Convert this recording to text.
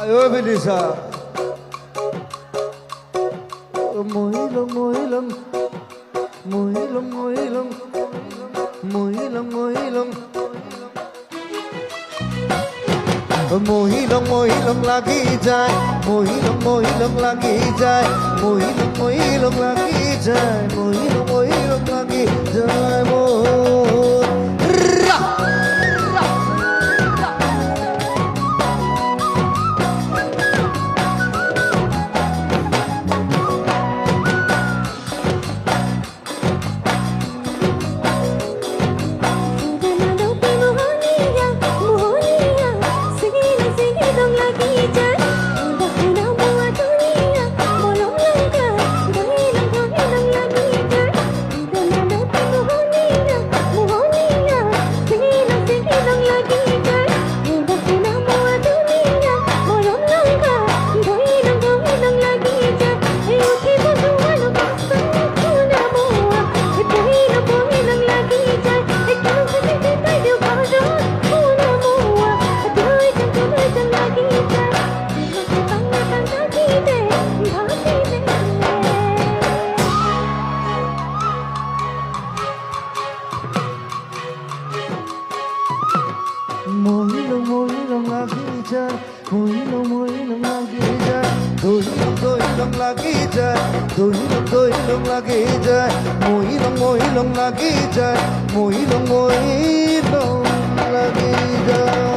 ও বিলিসা মহিলং মহিলং মহিলং মহিলং মহিলং মহিলং মহিলং মহিলং লাগি যায় মহিলং মহিলং লাগি যায় মহিলং মহিলং লাগি যায় মহিলং মহিলং লাগি যায় মহিলং মহিলং লাগি যায় মহিলং মহিলং লাগি যায় দহিলং দহিলং লাগি যায় দহিলং দহিলং লাগি যায় মহিলং মহিলং লাগি যায় মহিলং মহিলং লাগি যায়